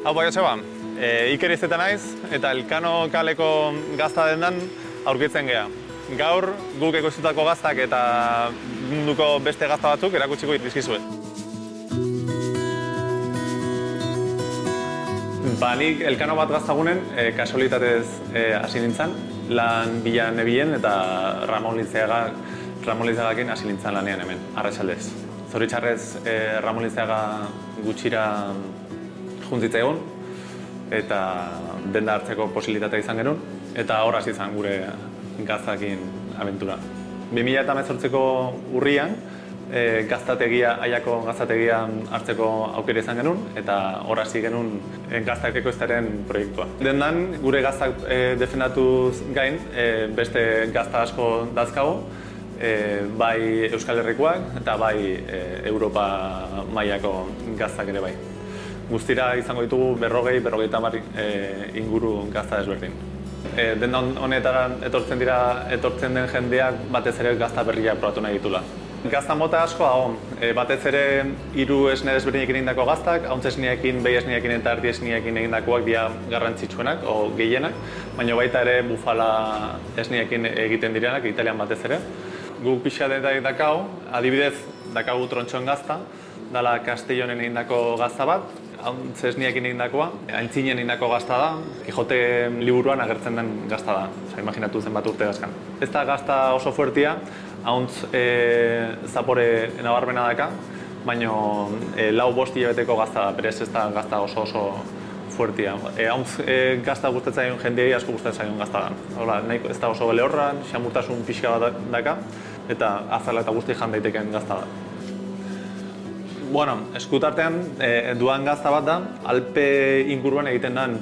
Hau bai, Joseba, Iker iztetan naiz eta Elkano kaleko gazta dendan aurkitzen gea. Gaur guk ekoiztutako gaztak eta munduko beste gazta batzuk erakutsiko dizkizuet. Nik Elkano bat gaztagunen kasualitatez hasi nintzen, lan bila nebilen eta Ramon Lizagakin hasi nintzen lanean hemen, arratsaldez. Zoritxarrez Ramon Lizaga gutxira juntzitza egon eta denda hartzeko posibilitatea izan genuen eta hor hasi izan gure gaztakin abentura. 2018ko urrian Aiako gaztategia hartzeko aukera izan genuen eta hor hasi genuen gaztak ekoiztearen proiektua. Dendan gure gaztak defendatuz gain beste gazta asko dazkago, bai Euskal Herrikoak eta bai Europa mailako gaztak ere bai. Guztira izango ditugu 40-50 inguru gazta desberdin. Denda honetara etortzen den jendeak batez ere gazta berriak probatu nahi ditula. Gazta mota asko dago, batez ere 3 esne desberdinekin egindako gaztak, hauntz esneekin, behi esneekin eta erdi esneekin egindakoak dira garrantzitsuenak o gehienak, baina baita ere bufala esneekin egiten direnak, Italian batez ere. Guk pixka dakau, adibidez dakagu Trontxon gazta, dala Castellonen egindako gazta bat, hauntz esneekin egindakoa, aintzinen egindako gazta da, Quijote liburuan agertzen den gazta da, imaginatu zenbat urte dazkan. Ez da gazta oso fuertia, hauntz zapore nabarmena daka, baina 4-5 hilabeteko gazta da, berez ez da gazta oso fuertia. Hauntz gazta gustatzen jendeei asko gustatzen zaion gazta da. Ez da oso lehorra, xamurtasun pixka bat daka, eta azala eta guzti jan daiteken gazta da. Eskutartean duan gazta bat da, Alpe inguruan egiten den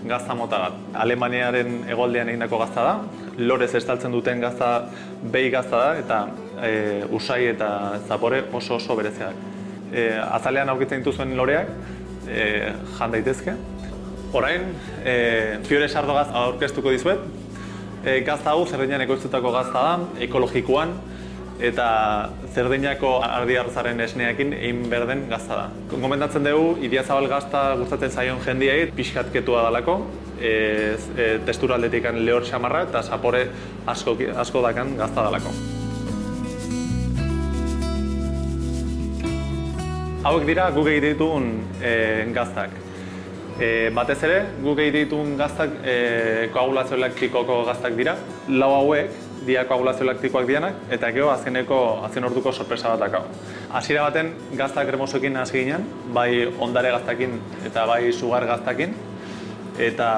gazta mota bat. Alemaniaren hegoaldean egindako gazta da, lorez estaltzen duten gazta behi gazta da, eta usai eta zapore oso bereziak. Azalean aurkitzen dituzuen loreak jan daitezke. Orain, Fiore Sardo gazta aurkeztuko dizuet. Gazta hau Zerdinan ekoiztutako gazta da, ekologikoan, eta Zerdiñako ardi arrozaren esneekin egin behar den gazta da. Gomendatzen dugu, Idiazabal gazta gustatzen zaion jendiei pixkatketua dalako, testura aldetik lehor xamarra eta zapore asko dakan gazta dalako. Hauek dira guk egite ditugun gaztak. Batez ere, guk egite ditugun gaztak koagulazio laktikoko gaztak dira. 4 hauek dia koagulazio laktikoak dianak, eta gero azken orduko sorpresa bat dakau. Hasiera baten gazta kremosoekin hasi ginen, bai ondare gaztakin eta bai sugar gaztakin, eta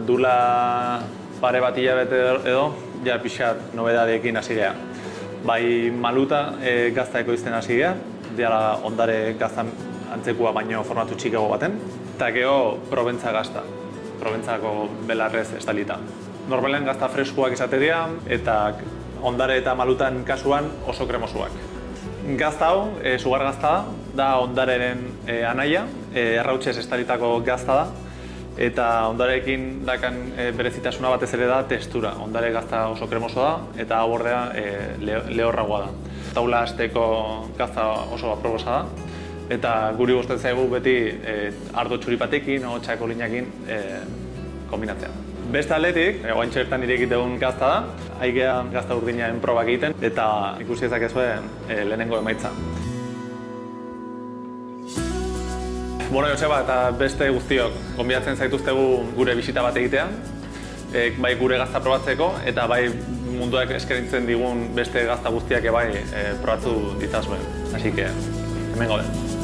dula pare bat hilabete edo, ja pixat nobedadeekin hasi gea. Bai maluta gazta ekoizten hasi gea, diala ondare gaztan antzekua baino formatu txikago baten, eta gero Proventza gazta, Proventzako belarrez estalita. Normalean gazta freskoak izate dira eta ondare eta malutan kasuan oso kremosuak. Gazta hau, sugar gazta da ondareren anaia, errautsez estalitako gazta da, eta ondareekin dakan berezitasuna batez ere da testura. Ondare gazta oso kremoso da eta hau ordea lehorragoa da. Taula hasteko gazta oso aproposa da, eta guri gustatzen zaigu beti ardo txuripatekin o txakolinakin kombinatzea. Beste aldetik, oaintxe bertan irekitegun gazta da, aigea gazta urdinaren probak egiten eta ikusi ezakezue lehenengo emaitza. Joseba eta beste guztiok, gonbidatzen zaituztegu gure bisita bat egitea, bai gure gazta probatzeko eta bai munduak eskaintzen digun beste gazta guztiak bai probatu ditzazuen. Así que, hemen gaude.